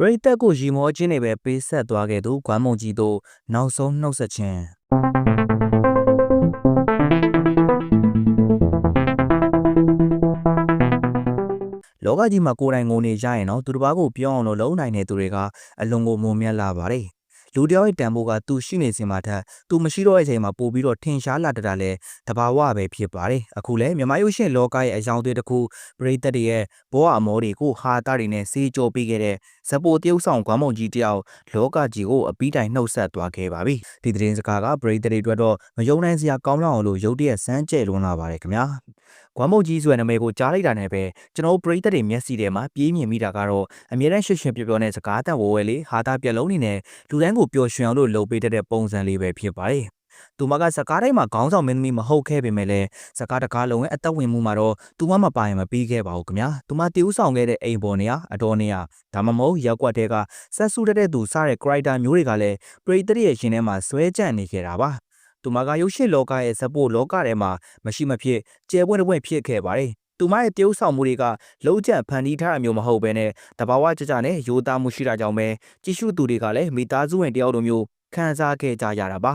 ပရိသတ်ကိုရီမောချင်းတွေပဲပေးဆက်သွားခဲ့သူကွမ်းမုံကြီးတို့နောက်ဆုံးနှုတ်ဆက်ခြင်းလောကကြီးမှာကိုယ်တိုင်ငိုနေကြရင်တော့သူတစ်ပါးကိုပြောအောင်လို့လုံနိုင်တဲ့သူတွေကအလွန်ကိုမုံမြတ်လာပါတယ်လူတယောက်ရဲ့တန်ဖိုးကသူရှိနေစင်မှာထက်သူမရှိတော့တဲ့အချိန်မှာပို့ပြီးတော့ထင်ရှားလာတတာလဲတဘာဝပဲဖြစ်ပါတယ်အခုလဲမြမရုပ်ရှင်လောကရဲ့အကြောင်းအသွေးတစ်ခုပရိသတ်တွေရဲ့ဘဝအမောတွေကိုဟာတာတွေနဲ့စေးကြောပေးခဲ့တဲ့ဇပိုတရုပ်ဆောင်ကွမ်းမုံကြီးတယောက်လောကကြီးကိုအပီးတိုင်နှုတ်ဆက်သွားခဲ့ပါပြီဒီသတင်းစကားကပရိသတ်တွေအတွက်တော့မယုံနိုင်စရာကောင်းလောက်အောင်လို့ရုပ်တရက်စမ်းကြဲလွန်းလာပါတယ်ခင်ဗျာကွမ်းမုံကြီးဆိုတဲ့နာမည်ကိုကြားလိုက်တာနဲ့ပဲကျွန်တော်ပရိသတ်တွေမျက်စိထဲမှာပြေးမြင်မိတာကတော့အမြဲတမ်းရှင်းရှင်းပြောပြောနဲ့စကားတန်ဝဲဝဲလေးဟာတာပြက်လုံးနေနဲ့လူတိုင်းကိုပျော်ရွှင်အောင်လို့လုပ်ပေးတဲ့ပုံစံလေးပဲဖြစ်ပါတယ်သူမကစကားတိုင်းမှာခေါင်းဆောင်မင်းသမီးမဟုတ်ခဲ့ပေမဲ့လည်းစကားတကားလုံးရဲ့အသက်ဝင်မှုမှာတော့သူမပါရင်မပြီးခဲ့ပါဘူးခင်ဗျာသူမတည်ဥဆောင်ခဲ့တဲ့အိမ်ပေါ်နေရအတော်နေရဒါမှမဟုတ်ရက်ကွက်တဲကဆက်စုတဲ့သူစားတဲ့ character မျိုးတွေကလည်းပရိသတ်ရဲ့ရှင်ထဲမှာဆွဲကြံ့နေခဲ့တာပါသူမကရုပ်ရှင်လောကရဲ့ဇပိုလောကထဲမှာမရှိမဖြစ်ကျဲပွင့်တစ်ပွင့်ဖြစ်ခဲ့ပါတယ်သူမရဲ့တရုပ်ဆောင်မှုတွေကလုံးကျန်ဖန်တီးထားတာမျိုးမဟုတ်ဘဲနဲ့တဘာဝကြကြနဲ့ရိုးသားမှုရှိတာကြောင့်ပဲကြည့်ရှုသူတွေကလည်းမိသားစုဝင်တယောက်လိုမျိုးခံစားခဲ့ကြရတာပါ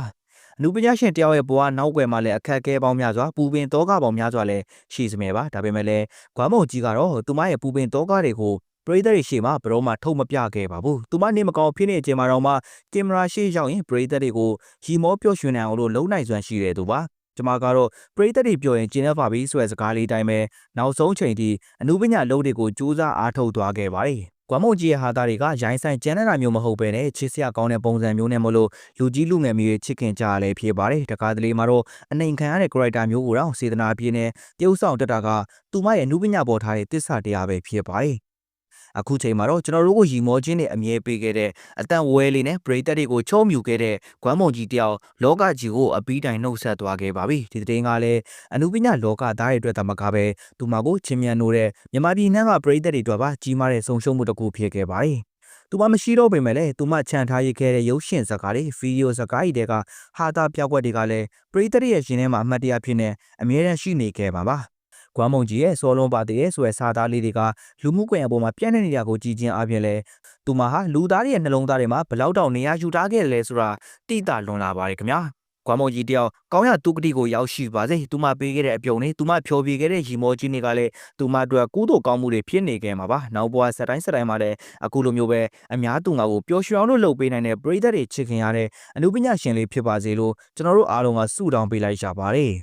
အနုပညာရှင်တယောက်ရဲ့ဘဝနောက်ွယ်မှာလည်းအခက်အခဲပေါင်းများစွာပူပင်တောကပေါင်းများစွာလည်းရှိစမြဲပါဒါပေမဲ့လည်းကွမ်းမုံကြီးကတော့သူမရဲ့ပူပင်တောကတွေကိုပရိသတ်တွေရှေ့မှာဘယ်တော့မှထုတ်မပြခဲ့ပါဘူးသူမနေမကောင်းဖြစ်နေချိန်မှာတော့မှကင်မရာရှေ့ရောက်ရင်ပရိသတ်တွေကိုရီမောပျော်ရွှင်နိုင်အောင်လို့လုံနိုင်စွမ်းရှိတဲ့သူပါကျွန်မကတော့ပရိသတ်တွေပြောရင်ကျင်းနေပါပြီဆိုတဲ့စကားလေးတိုင်းပဲနောက်ဆုံးချိန်ထိအနုပညာလုံးတွေကိုစူးစမ်းအားထုတ်သွားခဲ့ပါတယ်ကွမ်းမုံကြီးရဲ့ဟာတာတွေကရိုင်းဆိုင်ကျန်းနေတာမျိုးမဟုတ်ပဲနဲ့ချစ်စရာကောင်းတဲ့ပုံစံမျိုးနဲ့မလို့လူကြီးလူငယ်မျိုးချစ်ခင်ကြရလဲဖြစ်ပါတယ်တကားတလေမှာတော့အနိုင်ခံရတဲ့ character မျိုးကိုတော့စေတနာပြင်းနဲ့တရုပ်ဆောင်တက်တာကသူမရဲ့အနုပညာပေါ်ထားတဲ့တစ္ဆာတရားပဲဖြစ်ပါတယ်အခုချိန်မှာတော့ကျွန်တော်တို့ကိုရီမောချင်းနဲ့အမြဲပေးခဲ့တဲ့အတန်ဝဲလေးနဲ့ပရိသတ်တွေကိုချုံမြူခဲ့တဲ့ကွမ်းမုံကြီးတယောက်လောကကြီးကိုအပီးတိုင်နှုတ်ဆက်သွားခဲ့ပါပြီဒီတဲ့င်းကလည်းအနုပညာလောကသားတွေအတွက်တမကပဲသူမကိုချင်းမြန်နိုးတဲ့မြန်မာပြည်နှံကပရိသတ်တွေအတွက်ပါကြီးမားတဲ့ဆုံးရှုံးမှုတစ်ခုဖြစ်ခဲ့ပါတယ်သူမရှိတော့ပေမဲ့လည်းသူမချန်ထားရခဲ့တဲ့ရုပ်ရှင်ဇာတ်ကားတွေဗီဒီယိုဇာတ်ကားတွေကဟာတာပြောက်ွက်တွေကလည်းပရိသတ်ရဲ့ရှင်ထဲမှာအမှတ်တရဖြစ်နေအမြဲတမ်းရှိနေခဲ့ပါပါကွမ်းမုံကြီးရဲ့စောလုံးပါတည်းဆိုတဲ့စာသားလေးတွေကလူမှုကွန်ရက်ပေါ်မှာပြန့်နှံ့နေတာကိုကြည်ကျင်အားဖြင့်လဲသူမဟာလူသားတွေရဲ့နှလုံးသားတွေမှာဘလောက်တောင်နေရာယူထားခဲ့လဲဆိုတာတိတာလွန်လာပါတယ်ခင်ဗျာကွမ်းမုံကြီးတယောက်ကောင်းရတုကတိကိုရောက်ရှိပါစေသူမပေးခဲ့တဲ့အပြုံတွေသူမဖြောပြခဲ့တဲ့ရီမောကြီးတွေကလည်းသူမအတွက်ကုသိုလ်ကောင်းမှုတွေဖြစ်နေခဲ့မှာပါနောက်ဘဝဆက်တိုင်းမှာလည်းအခုလိုမျိုးပဲအများသူငါကိုပျော်ရွှင်အောင်လုပ်ပေးနိုင်တဲ့ပရိသတ်တွေချစ်ခင်ရတဲ့အနုပညာရှင်လေးဖြစ်ပါစေလို့ကျွန်တော်တို့အားလုံးကဆုတောင်းပေးလိုက်ကြပါတယ်